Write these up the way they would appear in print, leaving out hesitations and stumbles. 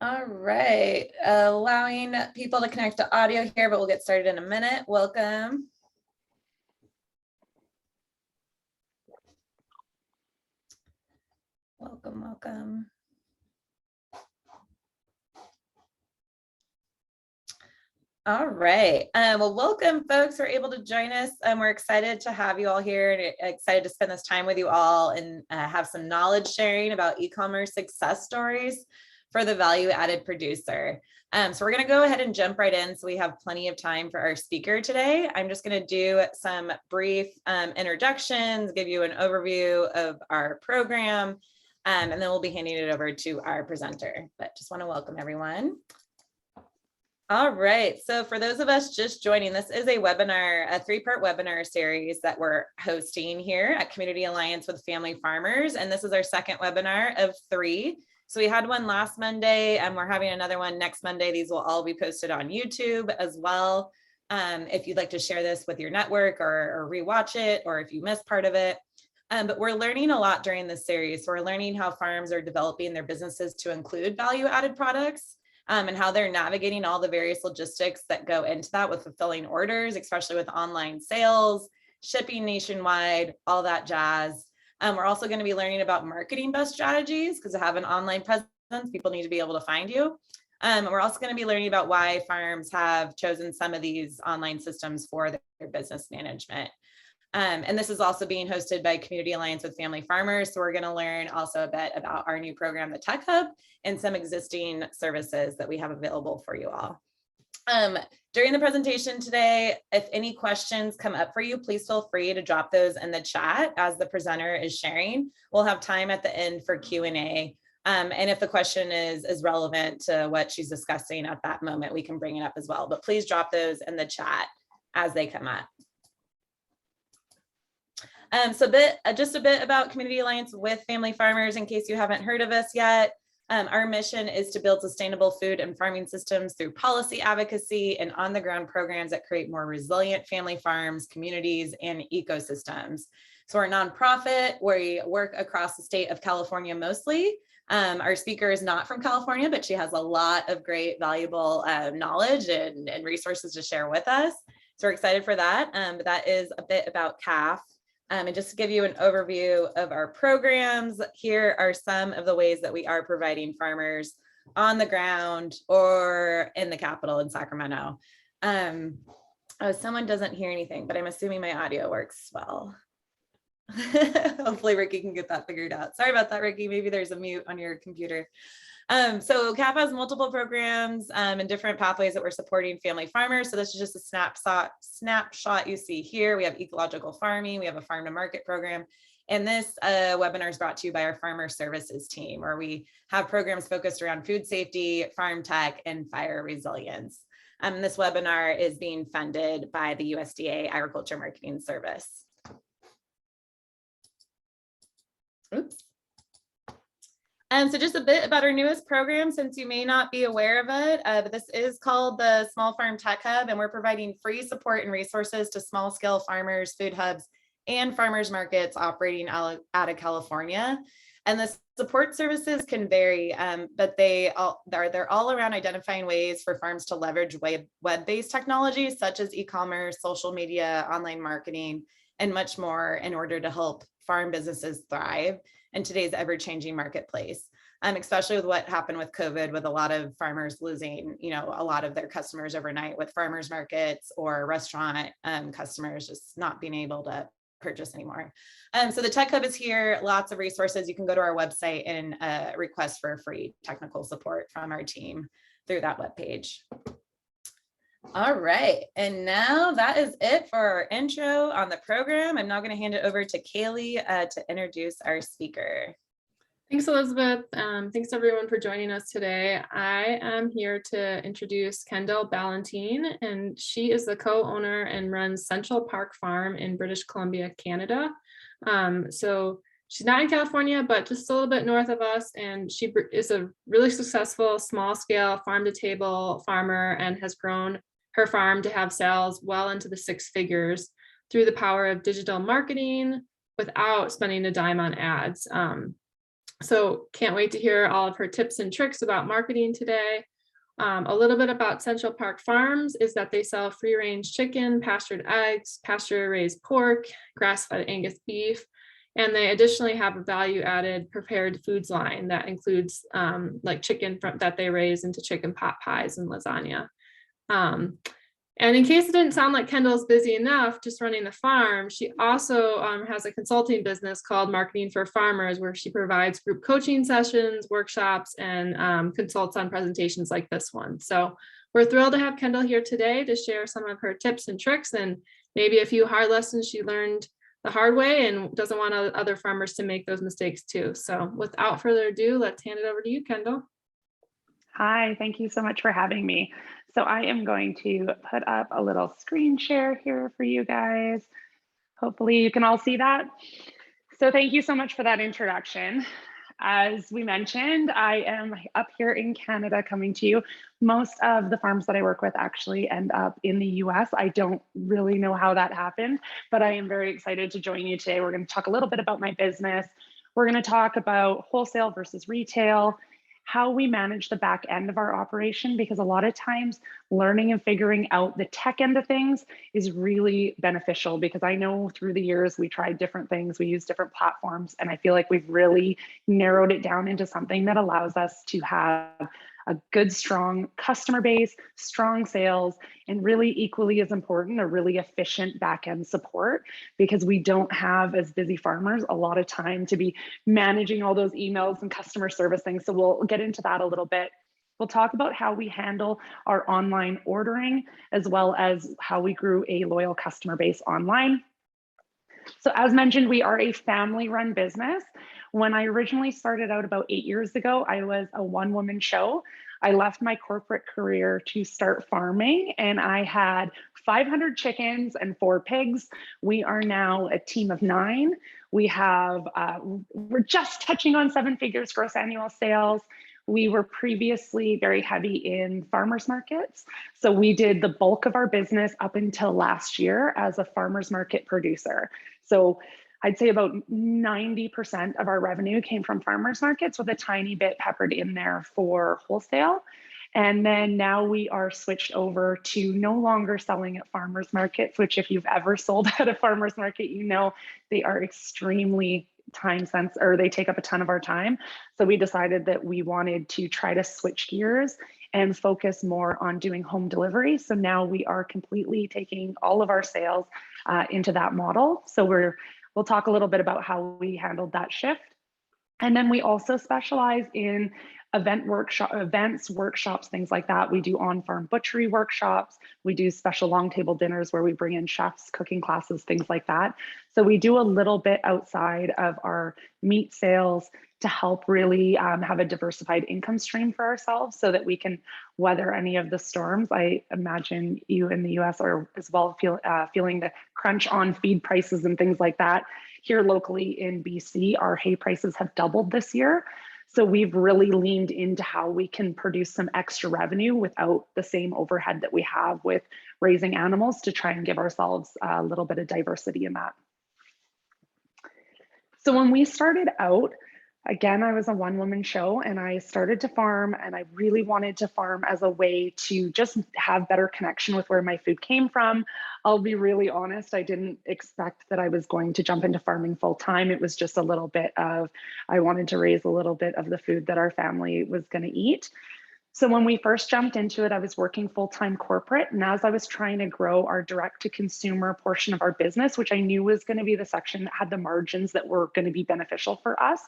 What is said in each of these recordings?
All right, allowing people to connect to audio here, but we'll get started in a minute. Welcome. Welcome. All right. Well, welcome, folks who are able to join us. We're excited to have you all here and excited to spend this time with you all and have some knowledge sharing about e-commerce success stories for the value-added producer. So we're going to go ahead and jump right in so we have plenty of time for our speaker today. I'm just going to do some brief introductions, give you an overview of our program, and then we'll be handing it over to our presenter. But just want to welcome everyone. All right, so for those of us just joining, this is a webinar, a three-part webinar series that we're hosting here at Community Alliance with Family Farmers, and this is our second webinar of 3. So we had one last Monday, and we're having another one next Monday. These will all be posted on YouTube as well. If you'd like to share this with your network or rewatch it, or if you missed part of it. But we're learning a lot during this series. So we're learning how farms are developing their businesses to include value-added products. And how they're navigating all the various logistics that go into that with fulfilling orders, especially with online sales, shipping nationwide, all that jazz. We're also going to be learning about marketing best strategies because to have an online presence, people need to be able to find you. We're also going to be learning about why farms have chosen some of these online systems for their business management. And this is also being hosted by Community Alliance with Family Farmers. So we're going to learn also a bit about our new program, the Tech Hub, and some existing services that we have available for you all. During the presentation today, if any questions come up for you, please feel free to drop those in the chat as the presenter is sharing. We'll have time at the end for Q&A. And if the question is relevant to what she's discussing at that moment, we can bring it up as well. But please drop those in the chat as they come up. So just a bit about Community Alliance with Family Farmers in case you haven't heard of us yet. Our mission is to build sustainable food and farming systems through policy advocacy and on-the-ground programs that create more resilient family farms, communities, and ecosystems. So we're a nonprofit. We work across the state of California mostly. Our speaker is not from California, but she has a lot of great, valuable knowledge and resources to share with us. So we're excited for that. But that is a bit about CAF. And just to give you an overview of our programs, here are some of the ways that we are providing farmers on the ground or in the capital in Sacramento. Oh, someone doesn't hear anything, but I'm assuming my audio works well. Hopefully Ricky can get that figured out. Sorry about that, Ricky. Maybe there's a mute on your computer. So CAF has multiple programs and different pathways that we're supporting family farmers. So this is just a snapshot you see here. We have ecological farming, we have a farm to market program. And this webinar is brought to you by our farmer services team, where we have programs focused around food safety, farm tech, and fire resilience. This webinar is being funded by the USDA Agriculture Marketing Service. Oops. So just a bit about our newest program, since you may not be aware of it, but this is called the Small Farm Tech Hub, and we're providing free support and resources to small scale farmers, food hubs, and farmers markets operating out of California. And the support services can vary, but they're all around identifying ways for farms to leverage web-based technologies such as e-commerce, social media, online marketing, and much more in order to help farm businesses thrive in today's ever-changing marketplace, especially with what happened with COVID, with a lot of farmers losing, a lot of their customers overnight with farmers markets or restaurant customers just not being able to purchase anymore. So the Tech Hub is here, lots of resources. You can go to our website and request for free technical support from our team through that webpage. All right, and now that is it for our intro on the program. I'm now going to hand it over to Kaylee to introduce our speaker. Thanks, Elizabeth. Thanks everyone for joining us today. I am here to introduce Kendall Ballantine, and she is the co-owner and runs Central Park Farm in British Columbia, Canada. So she's not in California, but just a little bit north of us, and she is a really successful small-scale farm-to-table farmer and has grown her farm to have sales well into the 6 figures through the power of digital marketing without spending a dime on ads. So can't wait to hear all of her tips and tricks about marketing today. A little bit about Central Park Farms is that they sell free range chicken, pastured eggs, pasture raised pork, grass fed Angus beef, and they additionally have a value added prepared foods line that includes like chicken that they raise into chicken pot pies and lasagna. And in case it didn't sound like Kendall's busy enough just running the farm, she also has a consulting business called Marketing for Farmers, where she provides group coaching sessions, workshops, and consults on presentations like this one. So we're thrilled to have Kendall here today to share some of her tips and tricks and maybe a few hard lessons she learned the hard way and doesn't want other farmers to make those mistakes too. So without further ado, let's hand it over to you, Kendall. Hi, thank you so much for having me. So I am going to put up a little screen share here for you guys. Hopefully you can all see that. So thank you so much for that introduction. As we mentioned, I am up here in Canada coming to you. Most of the farms that I work with actually end up in the US. I don't really know how that happened, but I am very excited to join you today. We're going to talk a little bit about my business. We're going to talk about wholesale versus retail, how we manage the back end of our operation, because a lot of times learning and figuring out the tech end of things is really beneficial, because I know through the years we tried different things, we use different platforms, and I feel like we've really narrowed it down into something that allows us to have a good, strong customer base, strong sales, and really equally as important, a really efficient back-end support, because we don't have, as busy farmers, a lot of time to be managing all those emails and customer service things. So we'll get into that a little bit. We'll talk about how we handle our online ordering, as well as how we grew a loyal customer base online. So as mentioned, we are a family-run business. When I originally started out about 8 years ago, I was a one-woman show. I left my corporate career to start farming, and I had 500 chickens and 4 pigs. We are now a team of 9. We're just touching on 7 figures gross annual sales. We were previously very heavy in farmers markets. So we did the bulk of our business up until last year as a farmers market producer. So I'd say about 90% of our revenue came from farmers markets, with a tiny bit peppered in there for wholesale. And then now we are switched over to no longer selling at farmers markets, which if you've ever sold at a farmers market, you know they are extremely time sensitive, or they take up a ton of our time. So we decided that we wanted to try to switch gears and focus more on doing home delivery. So now we are completely taking all of our sales into that model. So we'll talk a little bit about how we handled that shift. And then we also specialize in events, workshops, things like that. We do on-farm butchery workshops. We do special long table dinners where we bring in chefs, cooking classes, things like that. So we do a little bit outside of our meat sales to help really have a diversified income stream for ourselves, so that we can weather any of the storms. I imagine you in the US are as well feeling the crunch on feed prices and things like that. Here locally in BC, our hay prices have doubled this year. So we've really leaned into how we can produce some extra revenue without the same overhead that we have with raising animals, to try and give ourselves a little bit of diversity in that. So when we started out, again, I was a one-woman show, and I started to farm, and I really wanted to farm as a way to just have better connection with where my food came from. I'll be really honest, I didn't expect that I was going to jump into farming full time. It was just a little bit of, I wanted to raise a little bit of the food that our family was going to eat. So when we first jumped into it, I was working full-time corporate. And as I was trying to grow our direct-to-consumer portion of our business, which I knew was going to be the section that had the margins that were going to be beneficial for us,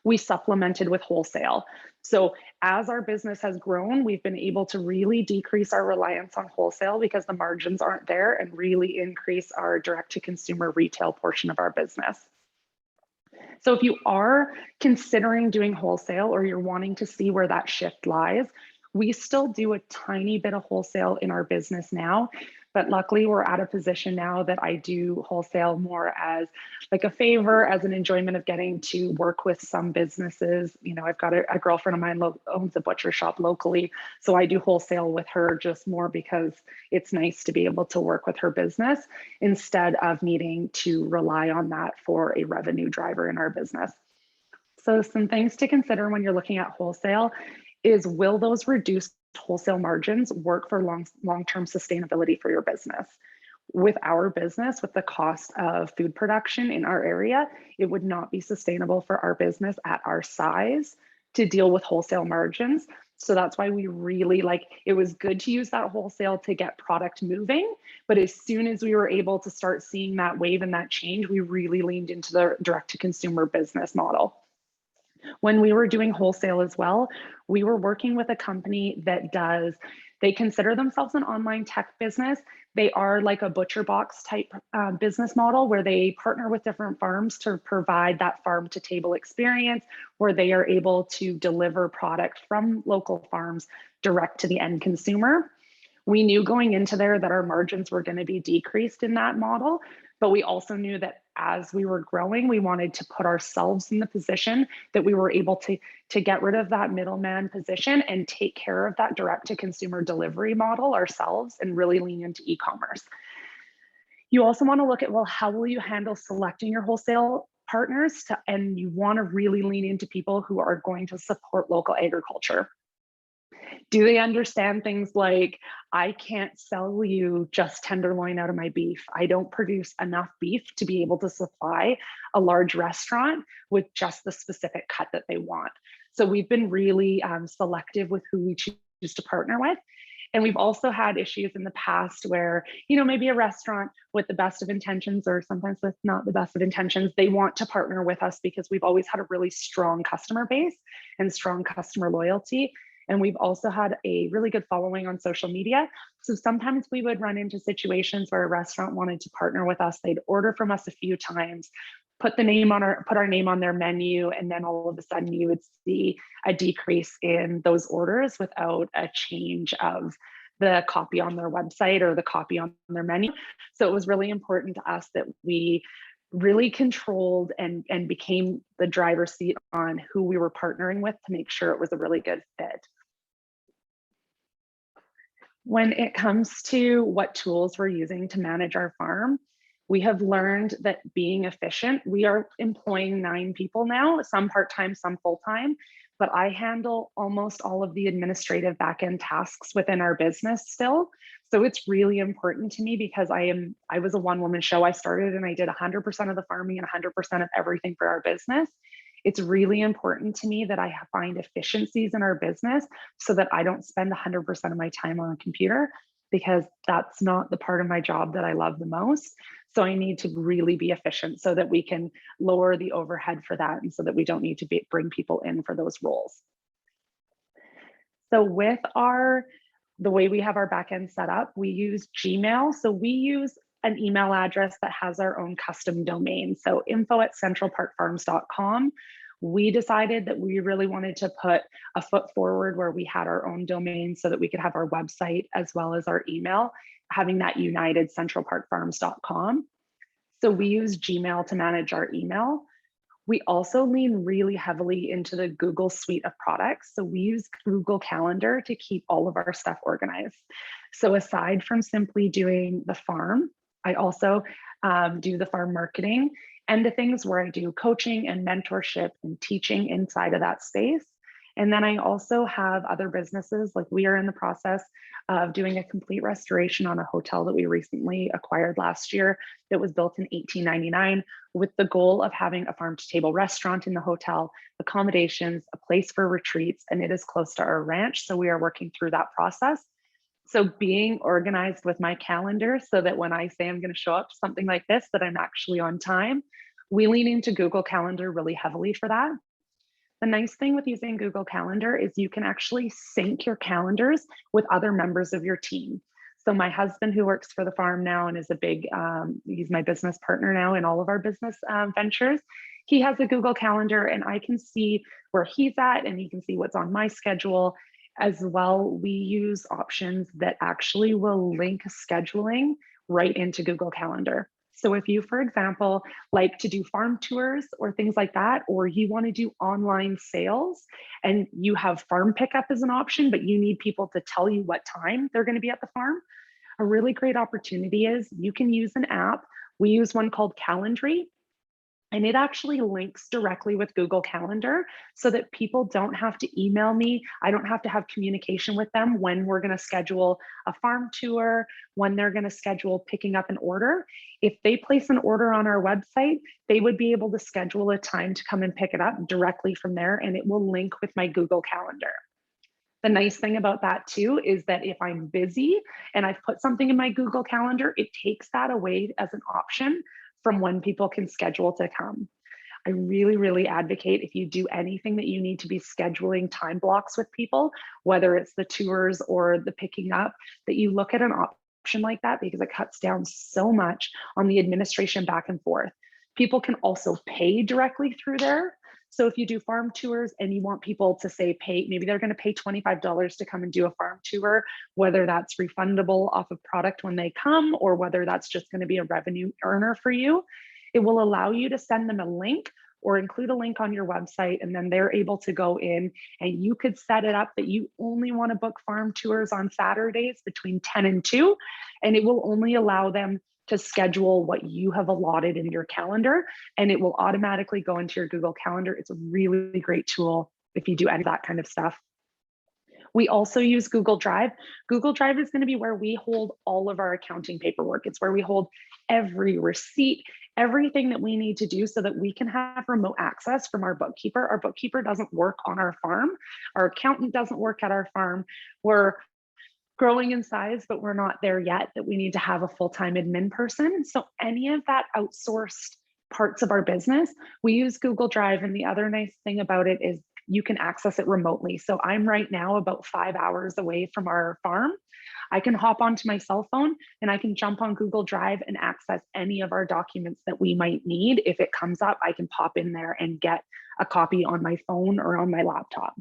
we supplemented with wholesale. So as our business has grown, we've been able to really decrease our reliance on wholesale, because the margins aren't there, and really increase our direct-to-consumer retail portion of our business. So if you are considering doing wholesale, or you're wanting to see where that shift lies, we still do a tiny bit of wholesale in our business now, but luckily we're at a position now that I do wholesale more as like a favor, as an enjoyment of getting to work with some businesses. You know, I've got a girlfriend of mine owns a butcher shop locally, so I do wholesale with her just more because it's nice to be able to work with her business instead of needing to rely on that for a revenue driver in our business. So some things to consider when you're looking at wholesale is, will those reduced wholesale margins work for long-term sustainability for your business? With our business, with the cost of food production in our area, it would not be sustainable for our business at our size to deal with wholesale margins. So that's why we really it was good to use that wholesale to get product moving. But as soon as we were able to start seeing that wave and that change, we really leaned into the direct to consumer business model. When we were doing wholesale as well, we were working with a company that they consider themselves an online tech business. They are like a butcher box type business model where they partner with different farms to provide that farm to table experience where they are able to deliver product from local farms direct to the end consumer. We knew going into there that our margins were going to be decreased in that model, but we also knew that as we were growing, we wanted to put ourselves in the position that we were able to get rid of that middleman position and take care of that direct to consumer delivery model ourselves and really lean into e-commerce. You also want to look at, well, how will you handle selecting your wholesale partners and you want to really lean into people who are going to support local agriculture. Do they understand things like, I can't sell you just tenderloin out of my beef. I don't produce enough beef to be able to supply a large restaurant with just the specific cut that they want. So we've been really selective with who we choose to partner with. And we've also had issues in the past where, maybe a restaurant with the best of intentions, or sometimes with not the best of intentions, they want to partner with us because we've always had a really strong customer base and strong customer loyalty. And we've also had a really good following on social media. So sometimes we would run into situations where a restaurant wanted to partner with us. They'd order from us a few times, put our name on their menu, and then all of a sudden you would see a decrease in those orders without a change of the copy on their website or the copy on their menu. So it was really important to us that we really controlled and became the driver's seat on who we were partnering with to make sure it was a really good fit. When it comes to what tools we're using to manage our farm, we have learned that being efficient, we are employing 9 people now, some part-time, some full-time, but I handle almost all of the administrative back-end tasks within our business still. So it's really important to me because I was a one-woman show. I started and I did 100% of the farming and 100% of everything for our business. It's really important to me that I find efficiencies in our business so that I don't spend 100% of my time on a computer, because that's not the part of my job that I love the most. So I need to really be efficient so that we can lower the overhead for that and so that we don't need to bring people in for those roles. So with the way we have our backend set up, we use Gmail. So we use an email address that has our own custom domain. So info@centralparkfarms.com. We decided that we really wanted to put a foot forward where we had our own domain so that we could have our website as well as our email, having that united centralparkfarms.com. So we use Gmail to manage our email. We also lean really heavily into the Google suite of products. So we use Google Calendar to keep all of our stuff organized. So aside from simply doing the farm, I also do the farm marketing and the things where I do coaching and mentorship and teaching inside of that space. And then I also have other businesses, like we are in the process of doing a complete restoration on a hotel that we recently acquired last year that was built in 1899 with the goal of having a farm to table restaurant in the hotel, accommodations, a place for retreats, and it is close to our ranch. So we are working through that process. So being organized with my calendar so that when I say I'm going to show up to something like this, that I'm actually on time. We lean into Google Calendar really heavily for that. The nice thing with using Google Calendar is you can actually sync your calendars with other members of your team. So my husband, who works for the farm now and is he's my business partner now in all of our business ventures, he has a Google Calendar and I can see where he's at and he can see what's on my schedule. As well, we use options that actually will link scheduling right into Google Calendar. So if you, for example, like to do farm tours or things like that, or you want to do online sales and you have farm pickup as an option, but you need people to tell you what time they're going to be at the farm, a really great opportunity is you can use an app. We use one called Calendry. And it actually links directly with Google Calendar so that people don't have to email me. I don't have to have communication with them when we're going to schedule a farm tour, when they're going to schedule picking up an order. If they place an order on our website, they would be able to schedule a time to come and pick it up directly from there, and it will link with my Google Calendar. The nice thing about that too is that if I'm busy and I've put something in my Google Calendar, it takes that away as an option from when people can schedule to come. I really, really advocate if you do anything that you need to be scheduling time blocks with people, whether it's the tours or the picking up, that you look at an option like that, because it cuts down so much on the administration back and forth. People can also pay directly through there. So if you do farm tours and you want people to say maybe they're going to pay $25 to come and do a farm tour, whether that's refundable off of product when they come, or whether that's just going to be a revenue earner for you, it will allow you to send them a link or include a link on your website, and then they're able to go in and you could set it up that you only want to book farm tours on Saturdays between 10 and 2, and it will only allow them to schedule what you have allotted in your calendar, and it will automatically go into your Google Calendar. It's a really great tool if you do any of that kind of stuff. We also use Google Drive. Google Drive is going to be where we hold all of our accounting paperwork. It's where we hold every receipt, everything that we need to do so that we can have remote access from our bookkeeper. Our bookkeeper doesn't work on our farm. Our accountant doesn't work at our farm. We're growing in size, but we're not there yet that we need to have a full-time admin person. So any of that outsourced parts of our business, we use Google Drive. And the other nice thing about it is you can access it remotely. So I'm right now about 5 hours away from our farm. I can hop onto my cell phone and I can jump on Google Drive and access any of our documents that we might need. If it comes up, I can pop in there and get a copy on my phone or on my laptop.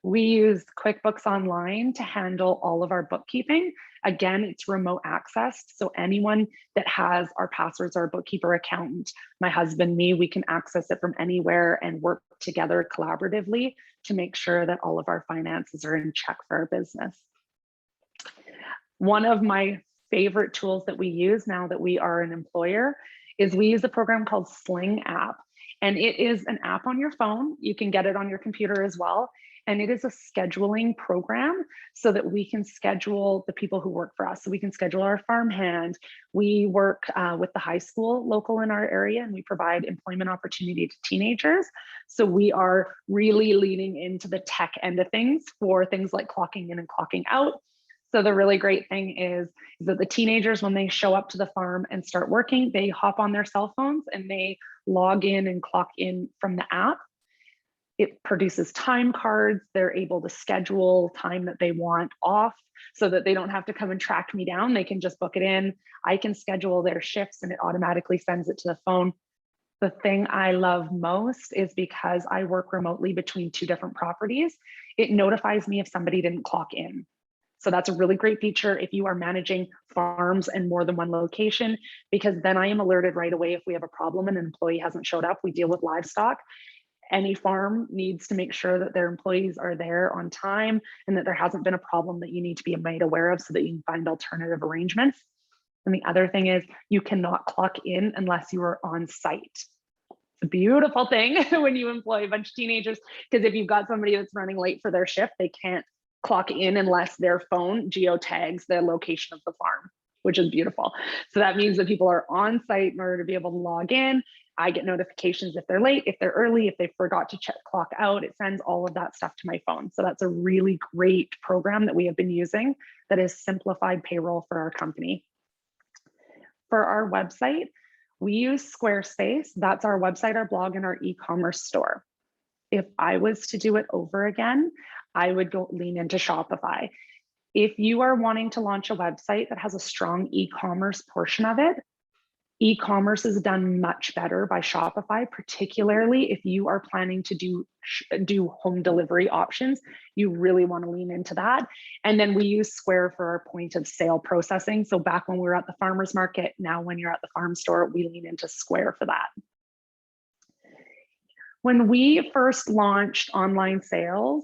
We use QuickBooks Online to handle all of our bookkeeping. Again, it's remote access. So anyone that has our passwords, our bookkeeper, accountant, my husband, me, we can access it from anywhere and work together collaboratively to make sure that all of our finances are in check for our business. One of my favorite tools that we use now that we are an employer is we use a program called Sling app. And it is an app on your phone. You can get it on your computer as well. And it is a scheduling program so that we can schedule the people who work for us. So we can schedule our farmhand. We work with the high school local in our area, and we provide employment opportunity to teenagers. So we are really leaning into the tech end of things for things like clocking in and clocking out. So the really great thing is that the teenagers, when they show up to the farm and start working, they hop on their cell phones and they log in and clock in from the app. It produces time cards. They're able to schedule time that they want off so that they don't have to come and track me down. They can just book it in. I can schedule their shifts and it automatically sends it to the phone. The thing I love most is because I work remotely between 2 different properties, it notifies me if somebody didn't clock in. So that's a really great feature if you are managing farms in more than one location, because then I am alerted right away if we have a problem and an employee hasn't showed up. We deal with livestock. Any farm needs to make sure that their employees are there on time and that there hasn't been a problem that you need to be made aware of so that you can find alternative arrangements. And the other thing is you cannot clock in unless you are on site. It's a beautiful thing when you employ a bunch of teenagers, because if you've got somebody that's running late for their shift, they can't clock in unless their phone geotags the location of the farm, which is beautiful. So that means that people are on site in order to be able to log in. I get notifications if they're late, if they're early, if they forgot to check clock out. It sends all of that stuff to my phone. So that's a really great program that we have been using that has simplified payroll for our company. For our website, we use Squarespace. That's our website, our blog, and our e-commerce store. If I was to do it over again, I would go lean into Shopify. If you are wanting to launch a website that has a strong e-commerce portion of it, e-commerce is done much better by Shopify, particularly if you are planning to do home delivery options. You really want to lean into that. And then we use Square for our point of sale processing. So back when we were at the farmer's market, now when you're at the farm store, we lean into Square for that. When we first launched online sales,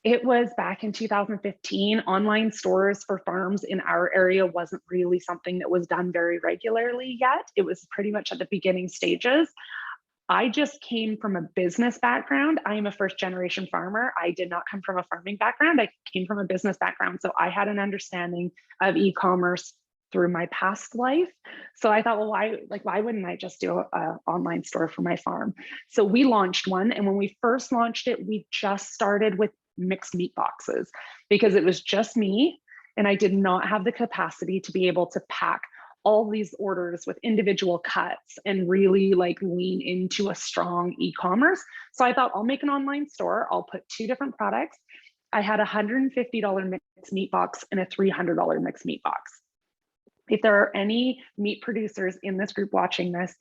It was back in 2015. Online stores for farms in our area wasn't really something that was done very regularly yet. It was pretty much at the beginning stages. I just came from a business background. I am a first generation farmer. I did not come from a farming background. I came from a business background. So I had an understanding of e-commerce through my past life. So I thought, well, why wouldn't I just do an online store for my farm? So we launched one. And when we first launched it, we just started with mixed meat boxes because it was just me. And I did not have the capacity to be able to pack all these orders with individual cuts and really like lean into a strong e-commerce. So I thought I'll make an online store. I'll put 2 different products. I had a $150 mixed meat box and a $300 mixed meat box. If there are any meat producers in this group watching this,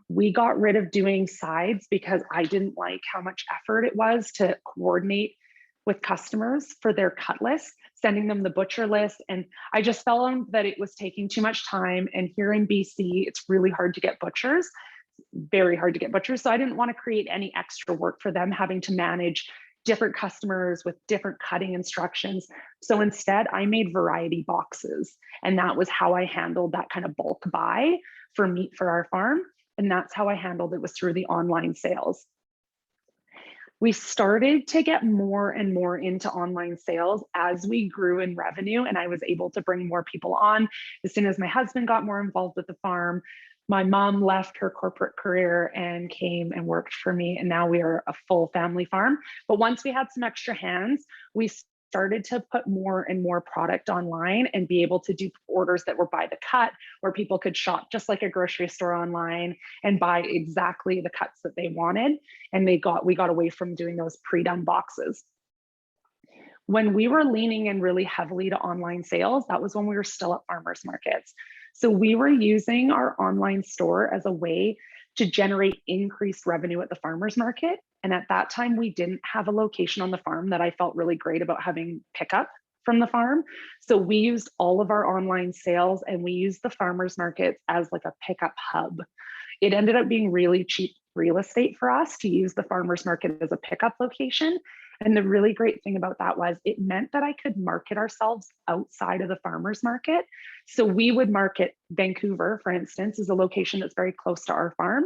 we got rid of doing sides because I didn't like how much effort it was to coordinate with customers for their cut list, sending them the butcher list. And I just felt that it was taking too much time. And here in BC, it's really hard to get butchers, very hard to get butchers. So I didn't want to create any extra work for them having to manage different customers with different cutting instructions. So instead, I made variety boxes. And that was how I handled that kind of bulk buy for meat for our farm. And that's how I handled it, was through the online sales. We started to get more and more into online sales as we grew in revenue, and I was able to bring more people on. As soon as my husband got more involved with the farm, my mom left her corporate career and came and worked for me, and now we are a full family farm. But once we had some extra hands, we started to put more and more product online and be able to do orders that were by the cut, where people could shop just like a grocery store online and buy exactly the cuts that they wanted. And we got away from doing those pre-done boxes. When we were leaning in really heavily to online sales, that was when we were still at farmers markets. So we were using our online store as a way to generate increased revenue at the farmers market. And at that time, we didn't have a location on the farm that I felt really great about having pickup from the farm. So we used all of our online sales and we used the farmers markets as like a pickup hub. It ended up being really cheap real estate for us to use the farmers market as a pickup location. And the really great thing about that was it meant that I could market ourselves outside of the farmers market. So we would market Vancouver, for instance, is a location that's very close to our farm.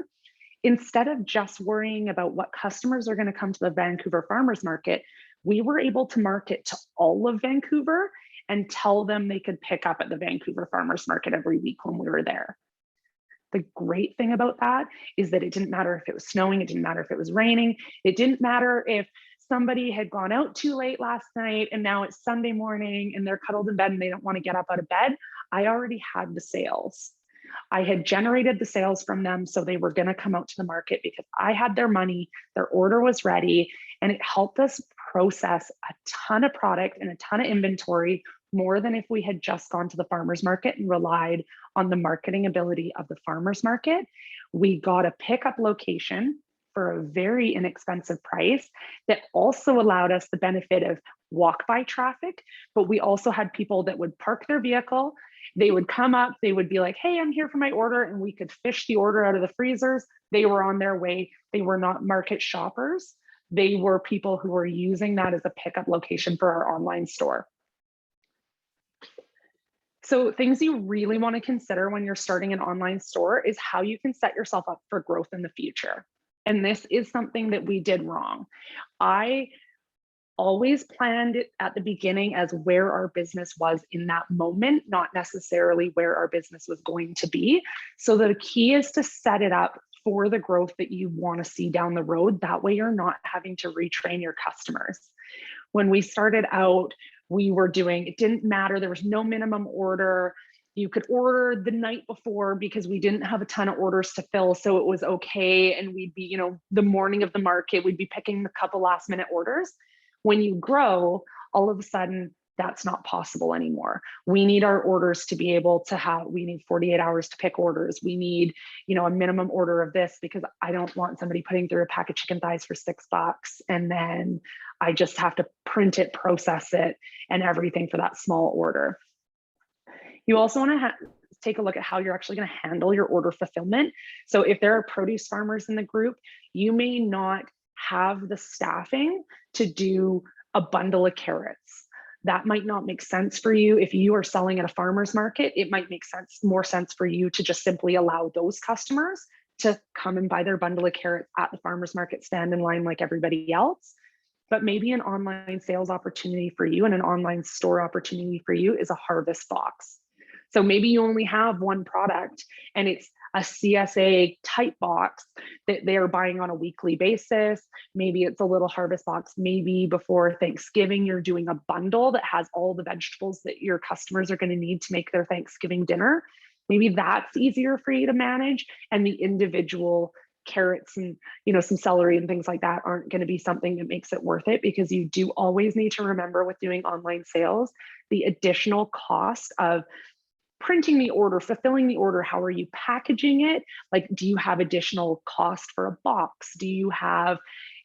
Instead of just worrying about what customers are going to come to the Vancouver farmers market, we were able to market to all of Vancouver and tell them they could pick up at the Vancouver farmers market every week when we were there. The great thing about that is that it didn't matter if it was snowing, it didn't matter if it was raining, it didn't matter if somebody had gone out too late last night and now it's Sunday morning and they're cuddled in bed and they don't want to get up out of bed. I already had the sales. I had generated the sales from them, so they were going to come out to the market because I had their money, their order was ready, and it helped us process a ton of product and a ton of inventory, more than if we had just gone to the farmers market and relied on the marketing ability of the farmers market. We got a pickup location for a very inexpensive price that also allowed us the benefit of walk-by traffic, but we also had people that would park their vehicle, they would come up, they would be like, hey, I'm here for my order, and we could fish the order out of the freezers. They were on their way. They were not market shoppers. They were people who were using that as a pickup location for our online store. So things you really want to consider when you're starting an online store is how you can set yourself up for growth in the future. And this is something that we did wrong. I always planned it at the beginning as where our business was in that moment, not necessarily where our business was going to be. So the key is to set it up for the growth that you want to see down the road. That way you're not having to retrain your customers. When we started out, we were doing, it didn't matter, there was no minimum order. You could order the night before because we didn't have a ton of orders to fill, so it was okay. And we'd be, the morning of the market, we'd be picking a couple last minute orders. When you grow, all of a sudden, that's not possible anymore. We need our orders to be able to we need 48 hours to pick orders. We need, a minimum order of this, because I don't want somebody putting through a pack of chicken thighs for $6 and then I just have to print it, process it, and everything for that small order. You also want to take a look at how you're actually going to handle your order fulfillment. So if there are produce farmers in the group, you may not have the staffing to do a bundle of carrots. That might not make sense for you. If you are selling at a farmer's market, it might make more sense for you to just simply allow those customers to come and buy their bundle of carrots at the farmer's market, stand in line like everybody else. But maybe an online sales opportunity for you and an online store opportunity for you is a harvest box. So maybe you only have one product and it's a CSA type box that they are buying on a weekly basis. Maybe it's a little harvest box. Maybe before Thanksgiving, you're doing a bundle that has all the vegetables that your customers are going to need to make their Thanksgiving dinner. Maybe that's easier for you to manage, and the individual carrots and some celery and things like that aren't going to be something that makes it worth it, because you do always need to remember with doing online sales the additional cost of printing the order, fulfilling the order. How are you packaging it? Like, do you have additional cost for a box? Do you have,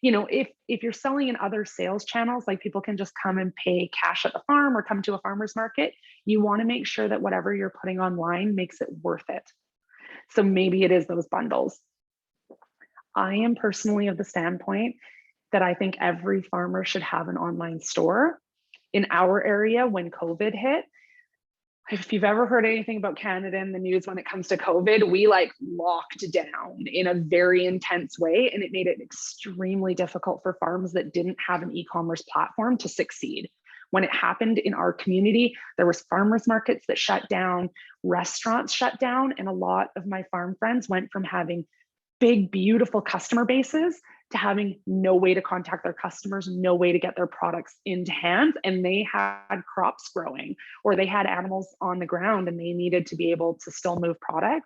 if you're selling in other sales channels, like people can just come and pay cash at the farm or come to a farmer's market, you want to make sure that whatever you're putting online makes it worth it. So maybe it is those bundles. I am personally of the standpoint that I think every farmer should have an online store. In our area, when COVID hit, if you've ever heard anything about Canada in the news when it comes to COVID, we locked down in a very intense way, and it made it extremely difficult for farms that didn't have an e-commerce platform to succeed. When it happened in our community, there was farmers markets that shut down, restaurants shut down, and a lot of my farm friends went from having big, beautiful customer bases to having no way to contact their customers, no way to get their products into hands. And they had crops growing, or they had animals on the ground, and they needed to be able to still move product.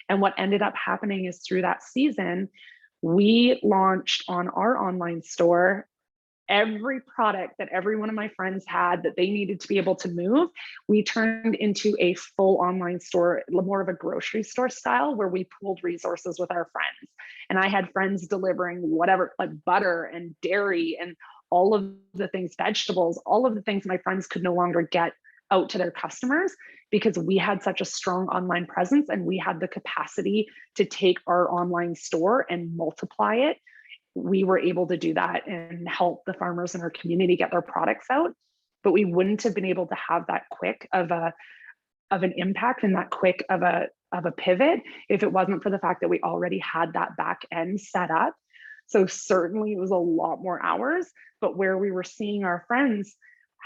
And what ended up happening is through that season, we launched on our online store every product that every one of my friends had that they needed to be able to move. We turned into a full online store, more of a grocery store style, where we pooled resources with our friends. And I had friends delivering whatever, like butter and dairy and all of the things, vegetables, all of the things my friends could no longer get out to their customers, because we had such a strong online presence and we had the capacity to take our online store and multiply it. We were able to do that and help the farmers in our community get their products out. But we wouldn't have been able to have that quick of an impact and that quick of a pivot if it wasn't for the fact that we already had that back end set up. So certainly it was a lot more hours, but where we were seeing our friends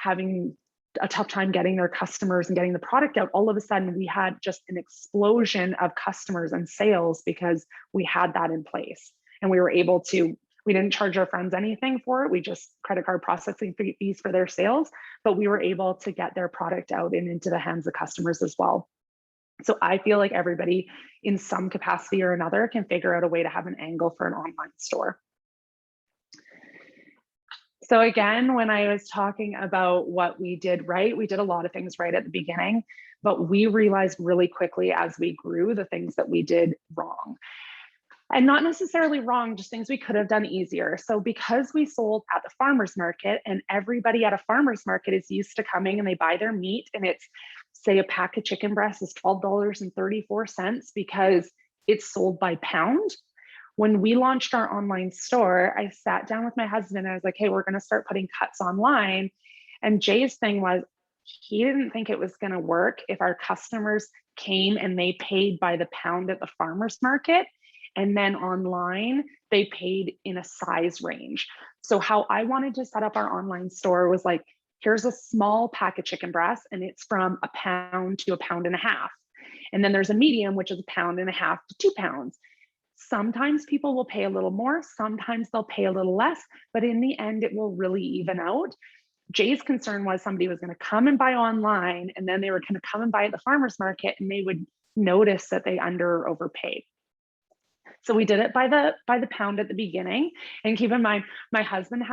having a tough time getting their customers and getting the product out, all of a sudden we had just an explosion of customers and sales because we had that in place. And we were able to, we didn't charge our friends anything for it. We just credit card processing fees for their sales, but we were able to get their product out and into the hands of customers as well. So I feel like everybody in some capacity or another can figure out a way to have an angle for an online store. So again, when I was talking about what we did right, we did a lot of things right at the beginning, but we realized really quickly as we grew the things that we did wrong. And not necessarily wrong, just things we could have done easier. So because we sold at the farmer's market, and everybody at a farmer's market is used to coming and they buy their meat, and it's, say, a pack of chicken breast is $12.34 because it's sold by pound. When we launched our online store, I sat down with my husband and I was like, hey, we're going to start putting cuts online. And Jay's thing was, he didn't think it was going to work if our customers came and they paid by the pound at the farmer's market. And then online, they paid in a size range. So how I wanted to set up our online store was like, here's a small pack of chicken breast, and it's from a pound to a pound and a half. And then there's a medium, which is a pound and a half to 2 pounds. Sometimes people will pay a little more, sometimes they'll pay a little less, but in the end, it will really even out. Jay's concern was somebody was going to come and buy online, and then they were going to come and buy at the farmer's market, and they would notice that they under or overpaid. So we did it by the pound at the beginning. And keep in mind, my husband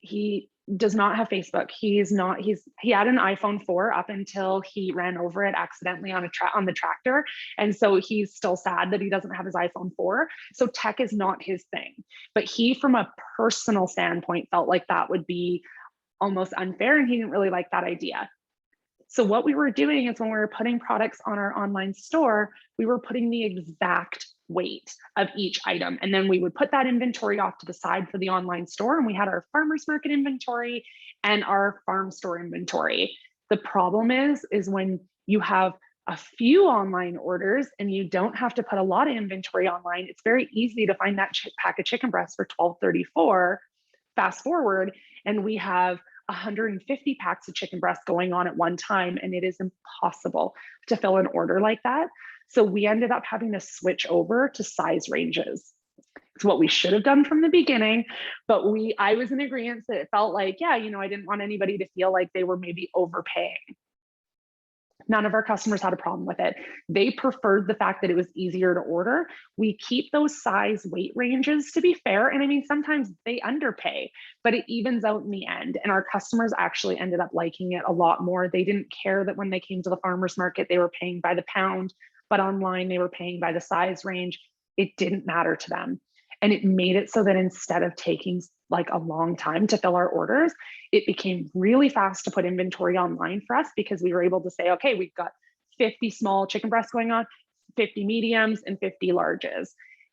he does not have Facebook. He had an iPhone 4 up until he ran over it accidentally on the tractor. And so he's still sad that he doesn't have his iPhone 4. So tech is not his thing. But he, from a personal standpoint, felt like that would be almost unfair, and he didn't really like that idea. So what we were doing is when we were putting products on our online store, we were putting the exact weight of each item. And then we would put that inventory off to the side for the online store. And we had our farmers market inventory and our farm store inventory. The problem is when you have a few online orders and you don't have to put a lot of inventory online, it's very easy to find that pack of chicken breasts for $12.34. Fast forward, and we have 150 packs of chicken breast going on at one time, and it is impossible to fill an order like that. So we ended up having to switch over to size ranges. It's what we should have done from the beginning, but I was in agreement that it felt like, yeah, I didn't want anybody to feel like they were maybe overpaying. None of our customers had a problem with it. They preferred the fact that it was easier to order. We keep those size weight ranges, to be fair. And I mean, sometimes they underpay, but it evens out in the end. And our customers actually ended up liking it a lot more. They didn't care that when they came to the farmer's market, they were paying by the pound, but online they were paying by the size range. It didn't matter to them. And it made it so that instead of taking like a long time to fill our orders, it became really fast to put inventory online for us, because we were able to say, okay, we've got 50 small chicken breasts going on, 50 mediums, and 50 larges.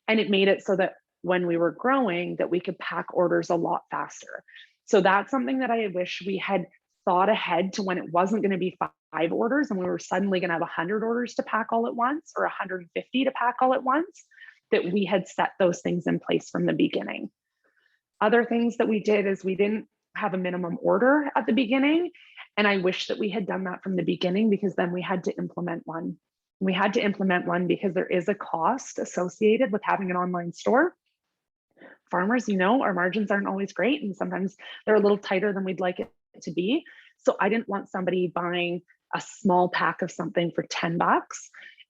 And it made it so that when we were growing, that we could pack orders a lot faster. So that's something that I wish we had thought ahead to, when it wasn't going to be 5 orders and we were suddenly going to have 100 orders to pack all at once, or 150 to pack all at once, that we had set those things in place from the beginning. Other things that we did is we didn't have a minimum order at the beginning. And I wish that we had done that from the beginning, because then we had to implement one. We had to implement one because there is a cost associated with having an online store. Farmers, our margins aren't always great, and sometimes they're a little tighter than we'd like it to be. So I didn't want somebody buying a small pack of something for $10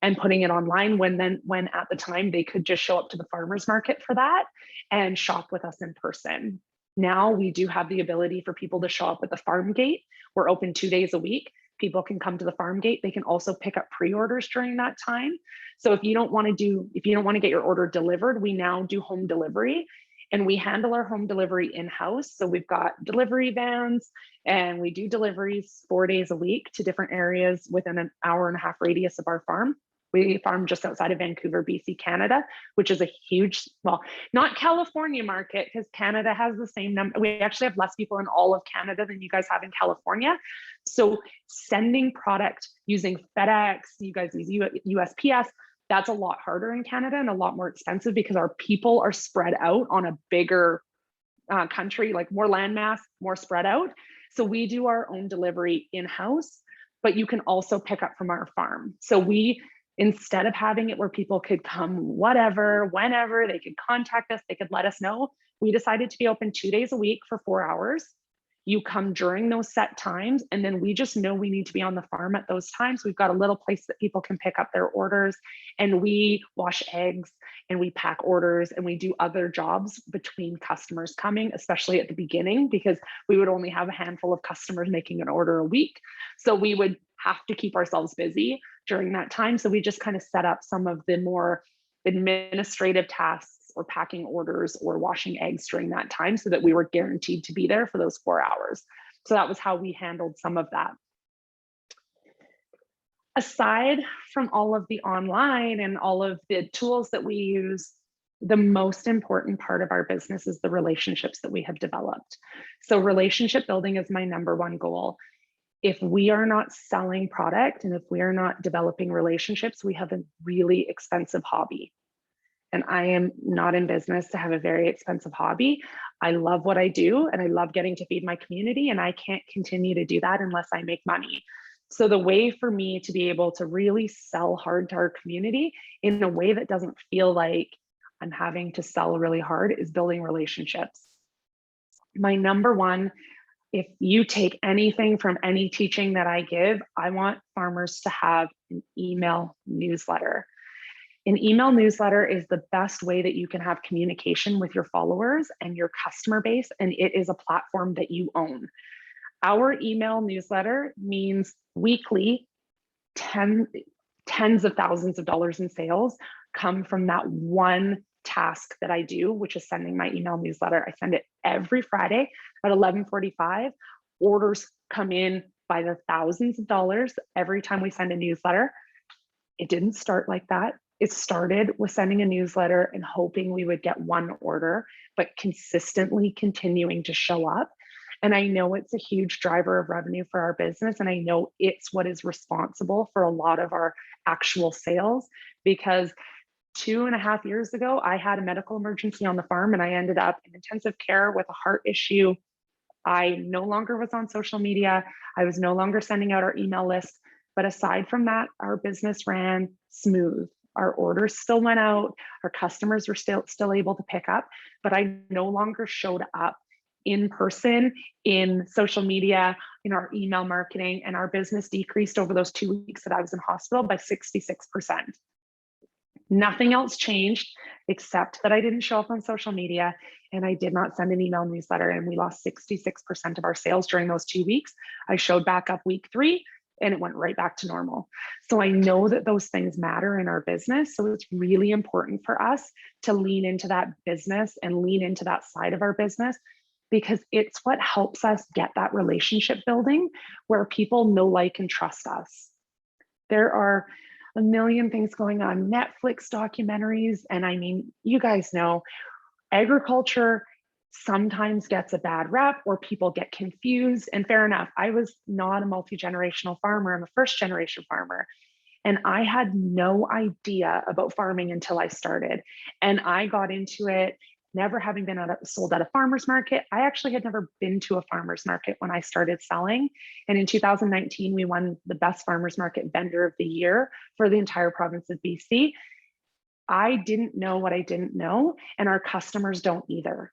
and putting it online when at the time they could just show up to the farmer's market for that and shop with us in person. Now we do have the ability for people to show up at the farm gate. We're open 2 days a week. People can come to the farm gate. They can also pick up pre-orders during that time. So if you don't want to get your order delivered, we now do home delivery, and we handle our home delivery in-house. So we've got delivery vans, and we do deliveries 4 days a week to different areas within an hour-and-a-half radius of our farm. We farm just outside of Vancouver, BC, Canada, which is a huge, well, not California market, because Canada has the same number. We actually have less people in all of Canada than you guys have in California. So sending product using FedEx, you guys use USPS, that's a lot harder in Canada and a lot more expensive, because our people are spread out on a bigger country, like more landmass, more spread out. So we do our own delivery in-house, but you can also pick up from our farm. So instead of having it where people could come whenever, they could contact us, they could let us know, we decided to be open 2 days a week for 4 hours. You come during those set times, and then we just know we need to be on the farm at those times. We've got a little place that people can pick up their orders, and we wash eggs and we pack orders and we do other jobs between customers coming, especially at the beginning, because we would only have a handful of customers making an order a week. So we would have to keep ourselves busy during that time. So we just kind of set up some of the more administrative tasks, or packing orders or washing eggs during that time, so that we were guaranteed to be there for those 4 hours. So that was how we handled some of that. Aside from all of the online and all of the tools that we use, the most important part of our business is the relationships that we have developed. So relationship building is my #1 goal. If we are not selling product and if we are not developing relationships, we have a really expensive hobby. And I am not in business to have a very expensive hobby. I love what I do, and I love getting to feed my community, and I can't continue to do that unless I make money. So the way for me to be able to really sell hard to our community in a way that doesn't feel like I'm having to sell really hard is building relationships. My #1, if you take anything from any teaching that I give, I want farmers to have an email newsletter. An email newsletter is the best way that you can have communication with your followers and your customer base, and it is a platform that you own. Our email newsletter means weekly tens of thousands of dollars in sales come from that one task that I do, which is sending my email newsletter. I send it every Friday at 11:45. Orders come in by the thousands of dollars every time we send a newsletter. It didn't start like that. It started with sending a newsletter and hoping we would get one order, but consistently continuing to show up. And I know it's a huge driver of revenue for our business. And I know it's what is responsible for a lot of our actual sales, because 2.5 years ago, I had a medical emergency on the farm and I ended up in intensive care with a heart issue. I no longer was on social media. I was no longer sending out our email list. But aside from that, our business ran smooth. Our orders still went out. Our customers were still able to pick up, but I no longer showed up in person, in social media, in our email marketing, and our business decreased over those 2 weeks that I was in hospital by 66%. Nothing else changed except that I didn't show up on social media and I did not send an email newsletter, and we lost 66% of our sales during those 2 weeks. I showed back up week 3 and it went right back to normal. So I know that those things matter in our business. So it's really important for us to lean into that business and lean into that side of our business, because it's what helps us get that relationship building where people know, like, and trust us. There are a million things going on, Netflix documentaries. And I mean, you guys know, agriculture sometimes gets a bad rep or people get confused, and fair enough. I was not a multi-generational farmer. I'm a first generation farmer. And I had no idea about farming until I started. And I got into it never having been sold at a farmer's market. I actually had never been to a farmer's market when I started selling. And in 2019, we won the best farmer's market vendor of the year for the entire province of BC. I didn't know what I didn't know, and our customers don't either.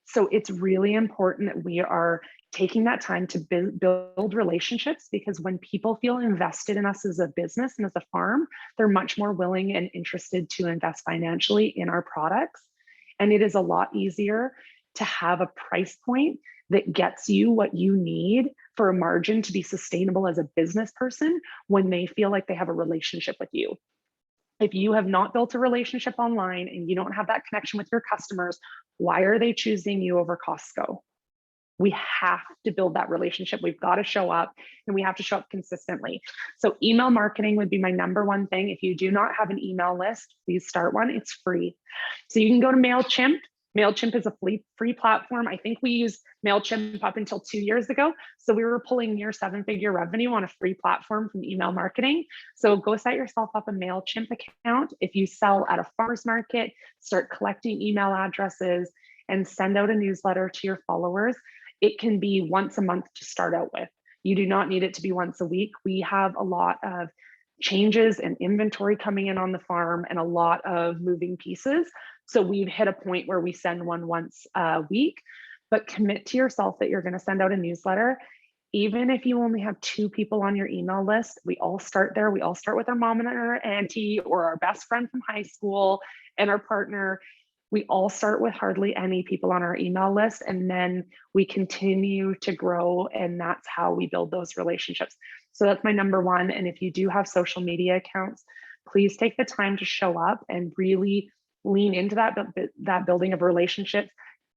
So it's really important that we are taking that time to build relationships, because when people feel invested in us as a business and as a farm, they're much more willing and interested to invest financially in our products. And it is a lot easier to have a price point that gets you what you need for a margin to be sustainable as a business person when they feel like they have a relationship with you. If you have not built a relationship online and you don't have that connection with your customers, why are they choosing you over Costco? We have to build that relationship. We've got to show up, and we have to show up consistently. So email marketing would be my number one thing. If you do not have an email list, please start one. It's free. So you can go to MailChimp. MailChimp is a free platform. I think we used MailChimp up until 2 years ago. So we were pulling near 7-figure revenue on a free platform from email marketing. So go set yourself up a MailChimp account. If you sell at a farmer's market, start collecting email addresses and send out a newsletter to your followers. It can be once a month to start out with. You do not need it to be once a week. We have a lot of changes and inventory coming in on the farm and a lot of moving pieces. So we've hit a point where we send one once a week, but commit to yourself that you're going to send out a newsletter. Even if you only have 2 people on your email list, we all start there. We all start with our mom and our auntie or our best friend from high school and our partner. We all start with hardly any people on our email list, and then we continue to grow, and that's how we build those relationships. So that's my number one. And if you do have social media accounts, please take the time to show up and really lean into that building of relationships.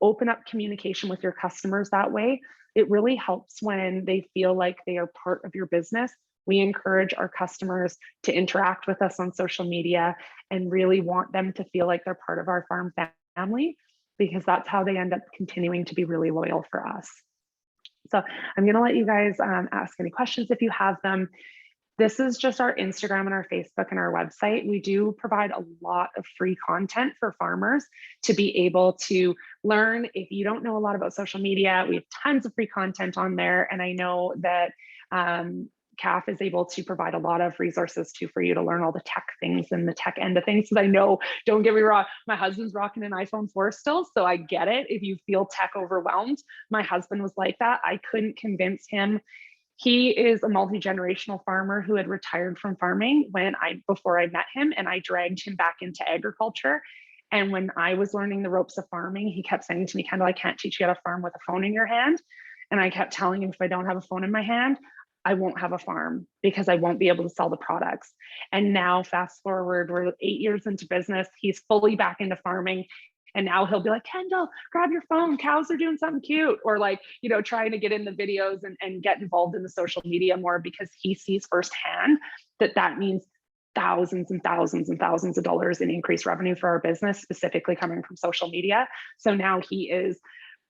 Open up communication with your customers that way. It really helps when they feel like they are part of your business. We encourage our customers to interact with us on social media and really want them to feel like they're part of our farm family, because that's how they end up continuing to be really loyal for us. So I'm going to let you guys ask any questions if you have them. This is just our Instagram and our Facebook and our website. We do provide a lot of free content for farmers to be able to learn. If you don't know a lot about social media, we have tons of free content on there. And I know that CAF is able to provide a lot of resources too for you to learn all the tech things and the tech end of things. Because I know, don't get me wrong, my husband's rocking an iPhone 4 still, so I get it. If you feel tech overwhelmed, my husband was like that. I couldn't convince him. He is a multi-generational farmer who had retired from farming before I met him, and I dragged him back into agriculture. And when I was learning the ropes of farming, he kept saying to me, Kendall, I can't teach you how to farm with a phone in your hand. And I kept telling him, if I don't have a phone in my hand, I won't have a farm because I won't be able to sell the products. And now fast forward, we're 8 years into business. He's fully back into farming. And now he'll be like, Kendall, grab your phone. Cows are doing something cute. Or like, trying to get in the videos and get involved in the social media more, because he sees firsthand that means thousands and thousands and thousands of dollars in increased revenue for our business, specifically coming from social media. So now he is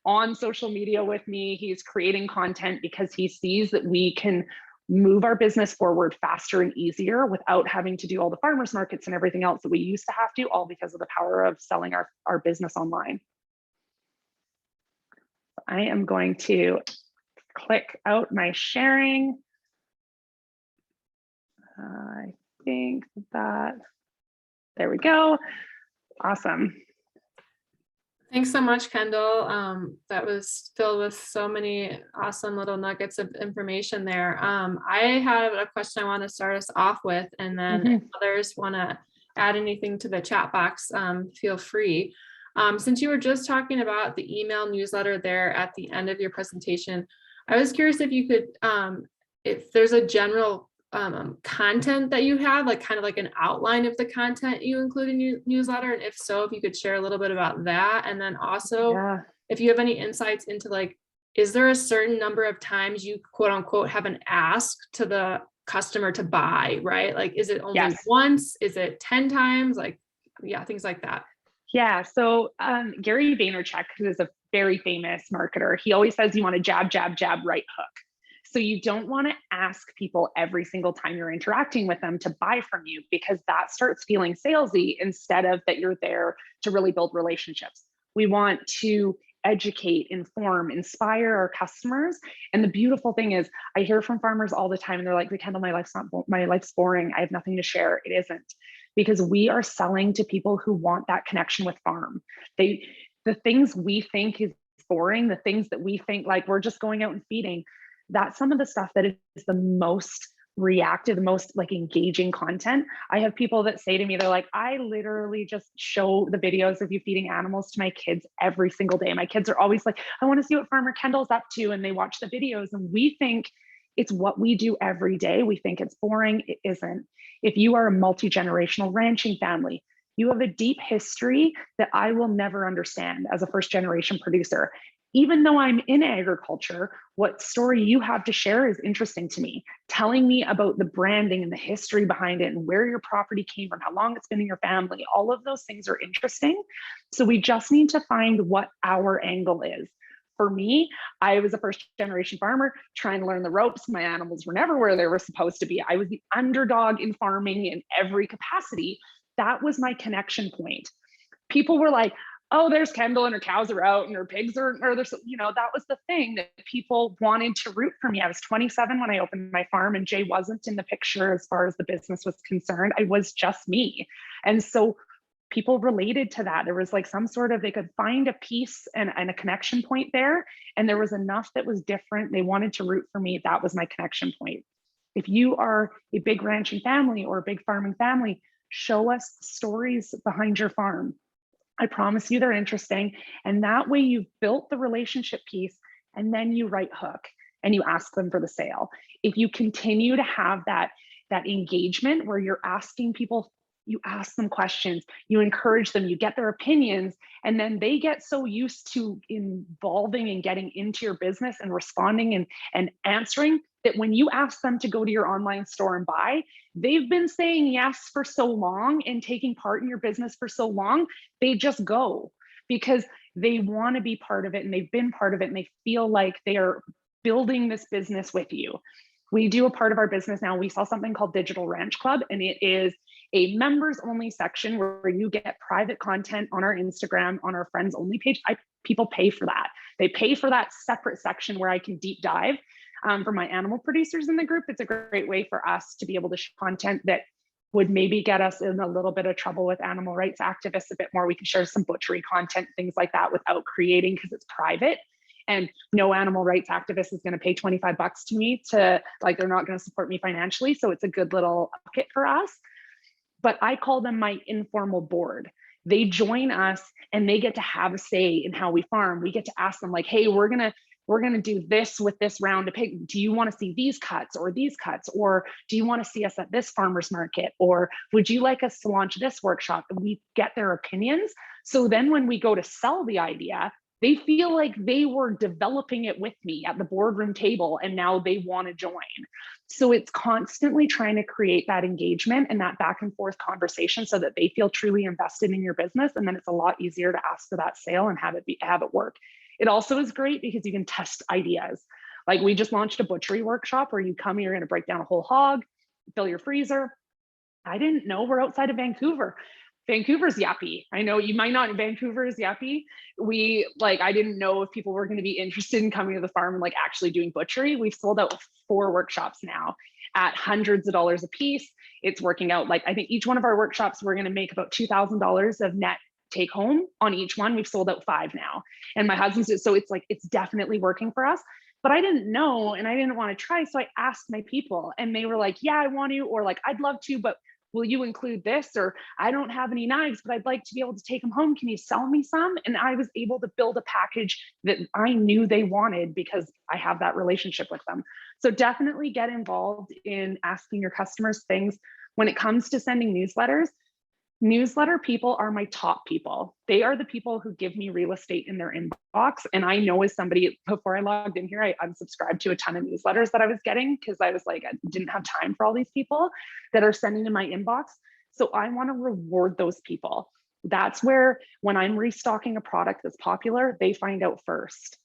on social media with me. He's creating content because he sees that we can move our business forward faster and easier without having to do all the farmers markets and everything else that we used to have to, all because of the power of selling our business online. I am going to click out my sharing. I think that, there we go. Awesome. Thanks so much, Kendall. That was filled with so many awesome little nuggets of information there. I have a question I want to start us off with, and then if others want to add anything to the chat box, feel free. Since you were just talking about the email newsletter there at the end of your presentation, I was curious if you could, if there's a general content that you have, like kind of like an outline of the content you include in your newsletter, and if so, if you could share a little bit about that. And then also if you have any insights into, like, is there a certain number of times you quote unquote have an ask to the customer to buy, right? Like, is it only once? Is it 10 times? Like, yeah, things like that. Yeah, so Gary Vaynerchuk, who is a very famous marketer, he always says you want to jab, jab, jab, right hook. So you don't want to ask people every single time you're interacting with them to buy from you, because that starts feeling salesy instead of that you're there to really build relationships. We want to educate, inform, inspire our customers. And the beautiful thing is, I hear from farmers all the time, and they're like, Kendall, my life's boring. I have nothing to share. It isn't, because we are selling to people who want that connection with farm. The things we think is boring, the things that we think like we're just going out and feeding, that's some of the stuff that is the most reactive, the most like engaging content. I have people that say to me, they're like, I literally just show the videos of you feeding animals to my kids every single day. My kids are always like, I want to see what Farmer Kendall's up to. And they watch the videos, and we think it's what we do every day. We think it's boring. It isn't. If you are a multi-generational ranching family, you have a deep history that I will never understand as a first-generation producer. Even though I'm in agriculture, what story you have to share is interesting to me. Telling me about the branding and the history behind it and where your property came from, how long it's been in your family, all of those things are interesting. So we just need to find what our angle is. For me, I was a first-generation farmer trying to learn the ropes. My animals were never where they were supposed to be. I was the underdog in farming in every capacity. That was my connection point. People were like, oh, there's Kendall and her cows are out and her pigs are, or there's, you know, that was the thing that people wanted to root for me. I was 27 when I opened my farm, and Jay wasn't in the picture as far as the business was concerned. I was just me. And so people related to that. There was like some sort of, they could find a piece and a connection point there. And there was enough that was different. They wanted to root for me. That was my connection point. If you are a big ranching family or a big farming family, show us stories behind your farm. I promise you they're interesting. And that way you've built the relationship piece, and then you right hook and you ask them for the sale. If you continue to have that engagement where you're asking people, you ask them questions, you encourage them, you get their opinions, and then they get so used to involving and getting into your business and responding and answering that when you ask them to go to your online store and buy, they've been saying yes for so long and taking part in your business for so long, they just go because they want to be part of it, and they've been part of it, and they feel like they are building this business with you. We do a part of our business now. We sell something called Digital Ranch Club, and it is a members only section where you get private content on our Instagram, on our friends only page. People pay for that. They pay for that separate section where I can deep dive. For my animal producers in the group, it's a great way for us to be able to share content that would maybe get us in a little bit of trouble with animal rights activists a bit more. We can share some butchery content, things like that, without creating, because it's private. And no animal rights activist is going to pay 25 bucks to me to, like, they're not going to support me financially. So it's a good little bucket for us. But I call them my informal board. They join us and they get to have a say in how we farm. We get to ask them, like, hey, we're gonna do this with this round of pig. Do you want to see these cuts or these cuts? Or do you want to see us at this farmer's market? Or would you like us to launch this workshop? And we get their opinions. So then when we go to sell the idea, They feel like they were developing it with me at the boardroom table and now they want to join. So it's constantly trying to create that engagement and that back and forth conversation so that they feel truly invested in your business. And then it's a lot easier to ask for that sale and have it work. It also is great because you can test ideas. Like we just launched a butchery workshop where you come, you're going to break down a whole hog, fill your freezer. I didn't know we're outside of Vancouver. Vancouver's yappy. I know you might not. Vancouver is yappy. I didn't know if people were going to be interested in coming to the farm and like actually doing butchery. We've sold out 4 workshops now at hundreds of dollars a piece. It's working out. Like I think each one of our workshops, we're going to make about $2,000 of net take home on each one. We've sold out 5 now. And my husband's, so it's like, it's definitely working for us. But I didn't know and I didn't want to try. So I asked my people and they were like, yeah, I want to, or like, I'd love to, but will you include this? Or I don't have any knives, but I'd like to be able to take them home. Can you sell me some? And I was able to build a package that I knew they wanted because I have that relationship with them. So definitely get involved in asking your customers things. When it comes to sending newsletters, newsletter people are my top people. They are the people who give me real estate in their inbox. And I know as somebody, before I logged in here, I unsubscribed to a ton of newsletters that I was getting because I was like, I didn't have time for all these people that are sending in my inbox. So I want to reward those people. That's where when I'm restocking a product that's popular, they find out first.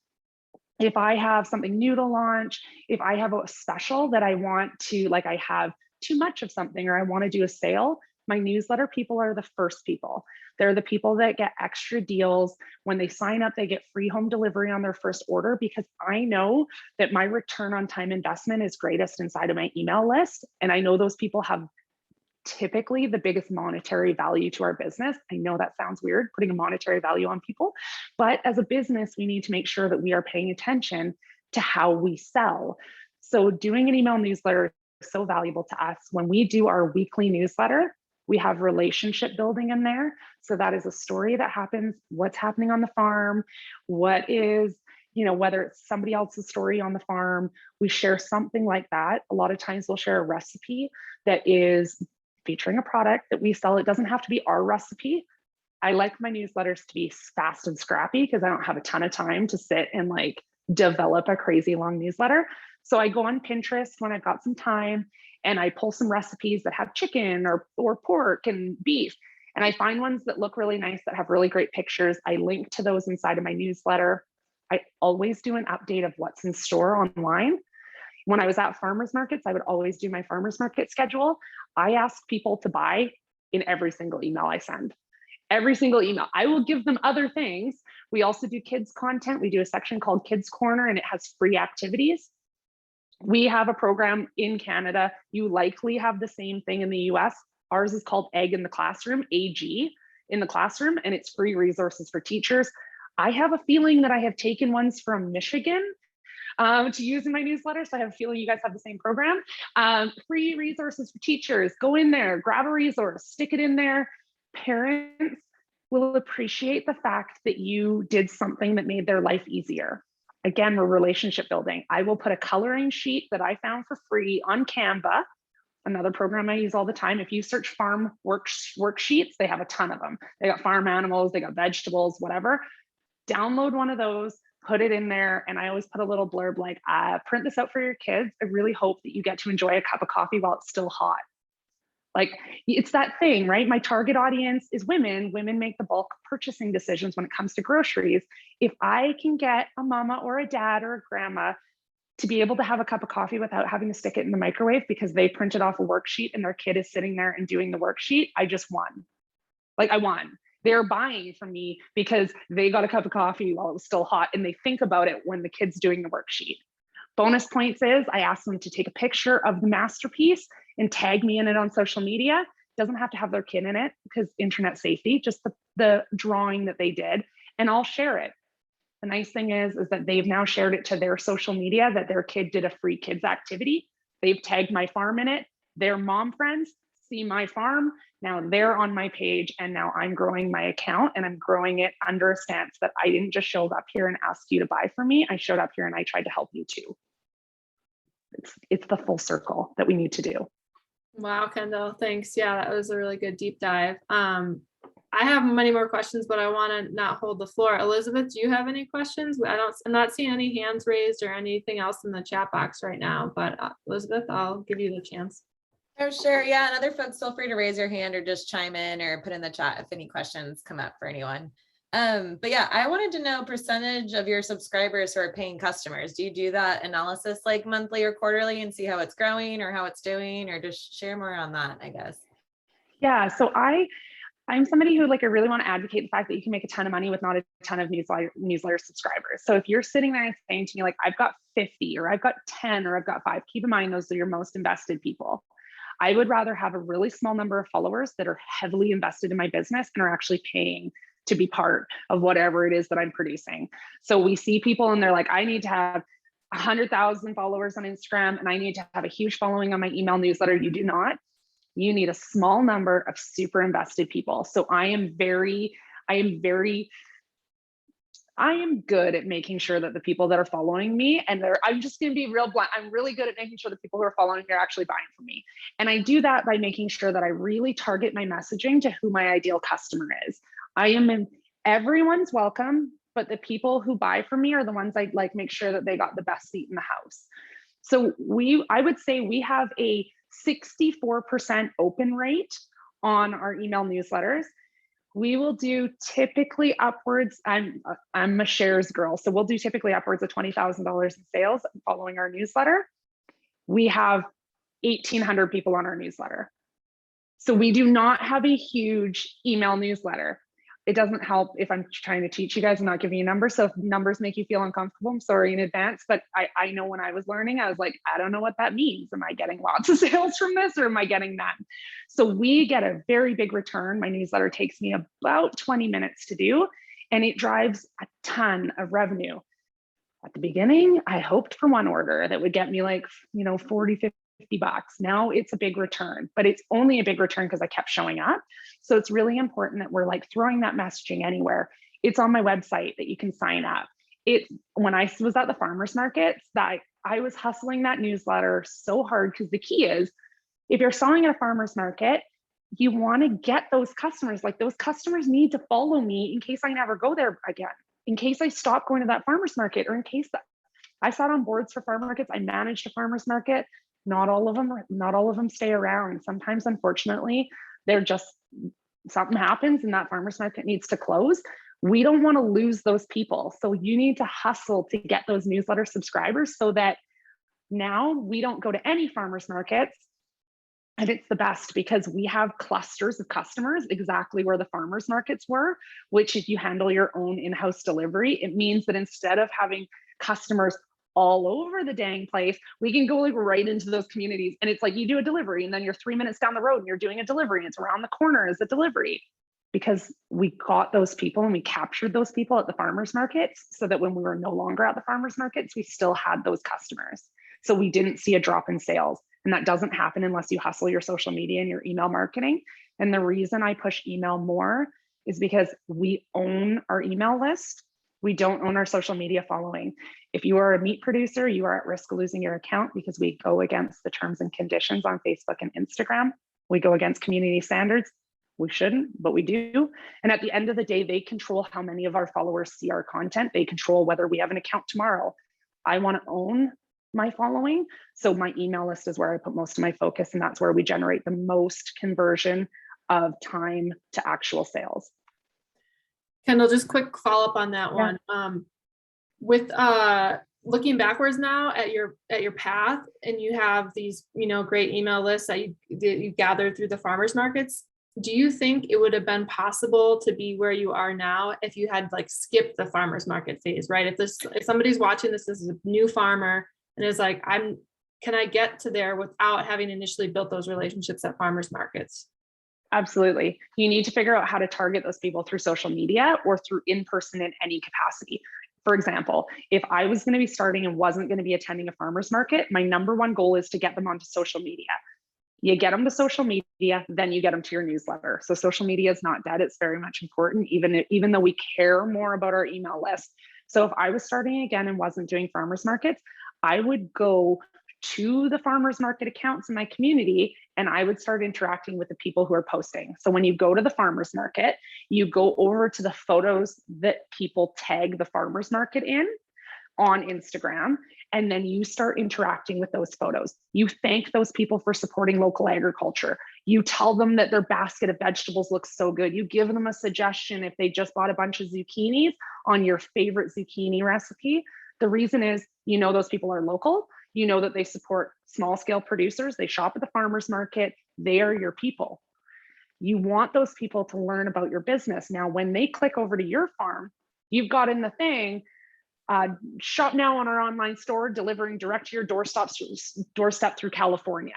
If I have something new to launch, if I have a special that I want to, like I have too much of something or I want to do a sale, my newsletter people are the first people. They're the people that get extra deals. When they sign up, they get free home delivery on their first order because I know that my return on time investment is greatest inside of my email list. And I know those people have typically the biggest monetary value to our business. I know that sounds weird, putting a monetary value on people, but as a business, we need to make sure that we are paying attention to how we sell. So doing an email newsletter is so valuable to us. When we do our weekly newsletter, we have relationship building in there. So that is a story that happens, what's happening on the farm, what is, whether it's somebody else's story on the farm, we share something like that. A lot of times we'll share a recipe that is featuring a product that we sell. It doesn't have to be our recipe. I like my newsletters to be fast and scrappy because I don't have a ton of time to sit and like develop a crazy long newsletter. So I go on Pinterest when I've got some time and I pull some recipes that have chicken or pork and beef. And I find ones that look really nice, that have really great pictures. I link to those inside of my newsletter. I always do an update of what's in store online. When I was at farmers markets, I would always do my farmers market schedule. I ask people to buy in every single email I send. Every single email. I will give them other things. We also do kids content. We do a section called Kids Corner and it has free activities. We have a program in Canada. You likely have the same thing in the US. Ours is called Egg in the Classroom, AG in the classroom, and it's free resources for teachers. I have a feeling that I have taken ones from Michigan to use in my newsletter. So I have a feeling you guys have the same program. Free resources for teachers. Go in there, grab a resource, stick it in there. Parents will appreciate the fact that you did something that made their life easier. Again, we're relationship building. I will put a coloring sheet that I found for free on Canva, another program I use all the time. If you search farm worksheets, they have a ton of them. They got farm animals, they got vegetables, whatever. Download one of those, put it in there. And I always put a little blurb like, print this out for your kids. I really hope that you get to enjoy a cup of coffee while it's still hot. Like it's that thing, right? My target audience is women. Women make the bulk purchasing decisions when it comes to groceries. If I can get a mama or a dad or a grandma to be able to have a cup of coffee without having to stick it in the microwave because they printed off a worksheet and their kid is sitting there and doing the worksheet, I just won. Like I won. They're buying from me because they got a cup of coffee while it was still hot and they think about it when the kid's doing the worksheet. Bonus points is I asked them to take a picture of the masterpiece and tag me in it on social media. Doesn't have to have their kid in it because internet safety, just the drawing that they did, and I'll share it. The nice thing is that they've now shared it to their social media that their kid did a free kids activity. They've tagged my farm in it. Their mom friends see my farm. Now they're on my page and now I'm growing my account and I'm growing it under a stance that I didn't just show up here and ask you to buy from me. I showed up here and I tried to help you too. It's the full circle that we need to do. Wow, Kendall, thanks. Yeah, that was a really good deep dive. I have many more questions, but I want to not hold the floor. Elizabeth, do you have any questions? I'm not seeing any hands raised or anything else in the chat box right now, but Elizabeth, I'll give you the chance. Oh, sure. Yeah. And other folks, feel free to raise your hand or just chime in or put in the chat if any questions come up for anyone. But yeah, I wanted to know percentage of your subscribers who are paying customers. Do you do that analysis like monthly or quarterly and see how it's growing or how it's doing, or just share more on that, I guess? Yeah, so I'm somebody who, like, I really want to advocate the fact that you can make a ton of money with not a ton of newsletter subscribers. So if you're sitting there and saying to me, like, I've got 50 or I've got 10 or I've got 5, keep in mind those are your most invested people. I would rather have a really small number of followers that are heavily invested in my business and are actually paying to be part of whatever it is that I'm producing. So we see people and they're like, I need to have 100,000 followers on Instagram and I need to have a huge following on my email newsletter. You do not. You need a small number of super invested people. So I am good at making sure that the people that are following me, and I'm just going to be real blunt, I'm really good at making sure the people who are following me are actually buying from me. And I do that by making sure that I really target my messaging to who my ideal customer is. Everyone's welcome, but the people who buy from me are the ones I like make sure that they got the best seat in the house. So I would say we have a 64% open rate on our email newsletters. We will do typically upwards, I'm a shares girl, so we'll do typically upwards of $20,000 in sales following our newsletter. We have 1,800 people on our newsletter. So we do not have a huge email newsletter. It doesn't help if I'm trying to teach you guys and not giving you numbers. So if numbers make you feel uncomfortable, I'm sorry in advance, but I know when I was learning, I was like, I don't know what that means. Am I getting lots of sales from this or am I getting none? So we get a very big return. My newsletter takes me about 20 minutes to do, and it drives a ton of revenue. At the beginning, I hoped for one order that would get me like, 40, 50 bucks. Now it's a big return, but it's only a big return because I kept showing up. So it's really important that we're like throwing that messaging anywhere. It's on my website that you can sign up. When I was at the farmers markets, that I was hustling that newsletter so hard, because the key is, if you're selling at a farmers market, you want to get those customers. Like, those customers need to follow me in case I never go there again, in case I stop going to that farmers market, or in case that I sat on boards for farm markets. I managed a farmers market. Not all of them stay around. Sometimes, unfortunately, something happens and that farmers market needs to close. We don't want to lose those people. So you need to hustle to get those newsletter subscribers, so that now we don't go to any farmers markets. And it's the best because we have clusters of customers exactly where the farmers markets were, which if you handle your own in-house delivery, it means that instead of having customers all over the dang place, we can go like right into those communities. And it's like you do a delivery and then you're 3 minutes down the road and you're doing a delivery. And it's around the corner as a delivery, because we got those people and we captured those people at the farmers markets, so that when we were no longer at the farmers markets, we still had those customers. So we didn't see a drop in sales. And that doesn't happen unless you hustle your social media and your email marketing. And the reason I push email more is because we own our email list. We don't own our social media following. If you are a meat producer, you are at risk of losing your account, because we go against the terms and conditions on Facebook and Instagram. We go against community standards. We shouldn't, but we do. And at the end of the day, they control how many of our followers see our content. They control whether we have an account tomorrow. I want to own my following. So my email list is where I put most of my focus, and that's where we generate the most conversion of time to actual sales. Kendall, just quick follow up on that one. With looking backwards now at your path, and you have these great email lists that you gathered through the farmers markets, do you think it would have been possible to be where you are now if you had like skipped the farmers market phase, right? If somebody's watching this is a new farmer and is like, can I get to there without having initially built those relationships at farmers markets? Absolutely. You need to figure out how to target those people through social media or through in-person in any capacity. For example, if I was going to be starting and wasn't going to be attending a farmer's market, my number one goal is to get them onto social media. You get them to social media, then you get them to your newsletter. So social media is not dead. It's very much important, even though we care more about our email list. So if I was starting again and wasn't doing farmers markets, I would go to the farmers market accounts in my community, and I would start interacting with the people who are posting. So when you go to the farmers market, you go over to the photos that people tag the farmers market in on Instagram, and then you start interacting with those photos. You thank those people for supporting local agriculture. You tell them that their basket of vegetables looks so good. You give them a suggestion if they just bought a bunch of zucchinis on your favorite zucchini recipe. The reason is, you know, those people are local. You know that they support small scale producers. They shop at the farmers market. They are your people. You want those people to learn about your business. Now, when they click over to your farm, you've got in the thing, shop now on our online store, delivering direct to your doorstep through California.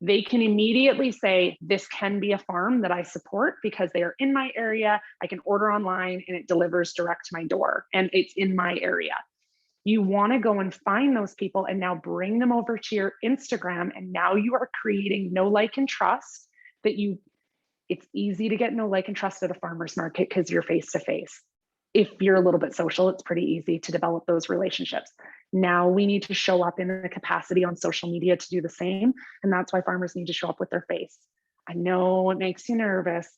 They can immediately say, this can be a farm that I support because they are in my area. I can order online and it delivers direct to my door and it's in my area. You want to go and find those people and now bring them over to your Instagram. And now you are creating know, like, and trust that it's easy to get know, like, and trust at a farmer's market because you're face to face. If you're a little bit social, it's pretty easy to develop those relationships. Now we need to show up in a capacity on social media to do the same. And that's why farmers need to show up with their face. I know it makes you nervous,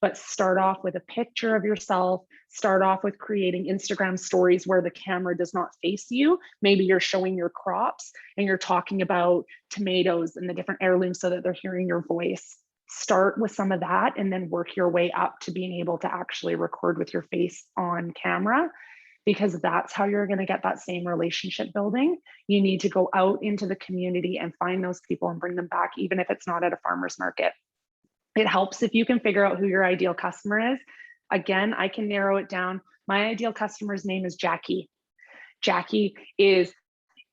but start off with a picture of yourself. Start off with creating Instagram stories where the camera does not face you. Maybe you're showing your crops and you're talking about tomatoes and the different heirlooms so that they're hearing your voice. Start with some of that and then work your way up to being able to actually record with your face on camera, because that's how you're going to get that same relationship building. You need to go out into the community and find those people and bring them back, even if it's not at a farmer's market. It helps if you can figure out who your ideal customer is. Again, I can narrow it down. My ideal customer's name is Jackie. Jackie is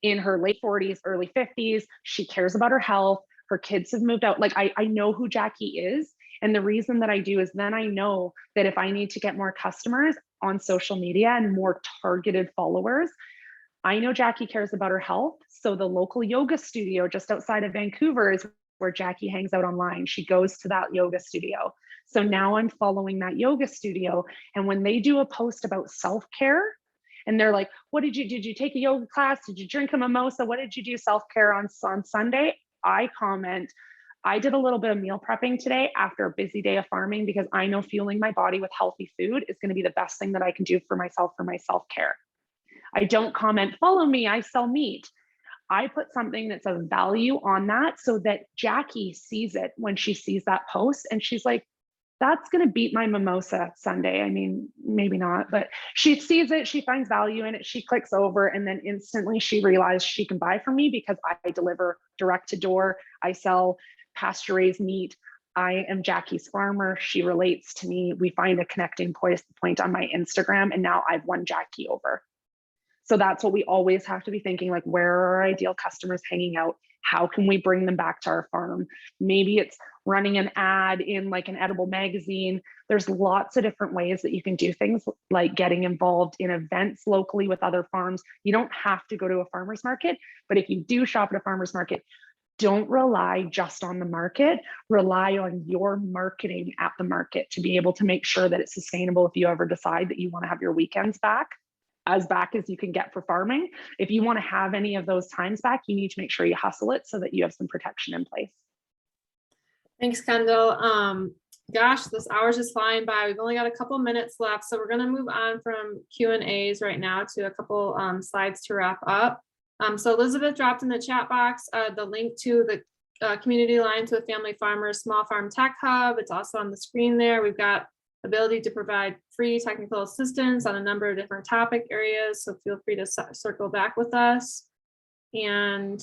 in her late 40s, early 50s. She cares about her health. Her kids have moved out. Like I know who Jackie is. And the reason that I do is then I know that if I need to get more customers on social media and more targeted followers, I know Jackie cares about her health. So the local yoga studio just outside of Vancouver is where Jackie hangs out online. She goes to that yoga studio. So now I'm following that yoga studio. And when they do a post about self-care, and they're like, what did you take a yoga class? Did you drink a mimosa? What did you do self-care on Sunday? I comment, I did a little bit of meal prepping today after a busy day of farming because I know fueling my body with healthy food is going to be the best thing that I can do for my self-care. I don't comment, follow me, I sell meat. I put something that's of value on that so that Jackie sees it when she sees that post and she's like, that's going to beat my mimosa Sunday. I mean, maybe not, but she sees it, she finds value in it, she clicks over, and then instantly she realizes she can buy from me because I deliver direct to door. I sell pasture raised meat. I am Jackie's farmer. She relates to me. We find a connecting point on my Instagram, and now I've won Jackie over. So that's what we always have to be thinking, like, where are our ideal customers hanging out? How can we bring them back to our farm? Maybe it's running an ad in like an edible magazine. There's lots of different ways that you can do things, like getting involved in events locally with other farms. You don't have to go to a farmer's market, but if you do shop at a farmer's market, don't rely just on the market, rely on your marketing at the market to be able to make sure that it's sustainable if you ever decide that you want to have your weekends back as you can get for farming. If you want to have any of those times back, you need to make sure you hustle it so that you have some protection in place. Thanks, Kendall. Gosh, this hour's just flying by. We've only got a couple minutes left, so we're going to move on from Q&As right now to a couple slides to wrap up. So Elizabeth dropped in the chat box the link to the community line to the Family Farmers Small Farm Tech Hub. It's also on the screen there. We've got ability to provide free technical assistance on a number of different topic areas, so feel free to circle back with us. And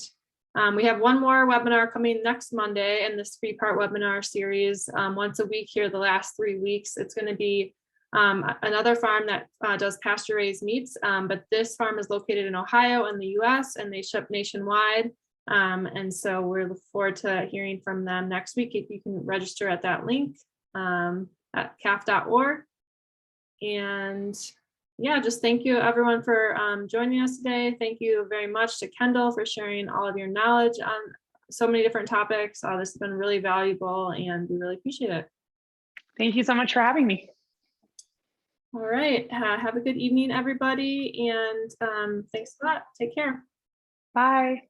we have one more webinar coming next Monday in this 3-part webinar series, once a week here the last 3 weeks. It's going to be another farm that does pasture raised meats, but this farm is located in Ohio in the US, and they ship nationwide. And so we're looking forward to hearing from them next week. If you can register at that link at caf.org. And yeah, just thank you everyone for joining us today. Thank you very much to Kendall for sharing all of your knowledge on so many different topics. This has been really valuable and we really appreciate it. Thank you so much for having me. All right, have a good evening, everybody. And thanks a lot. Take care. Bye.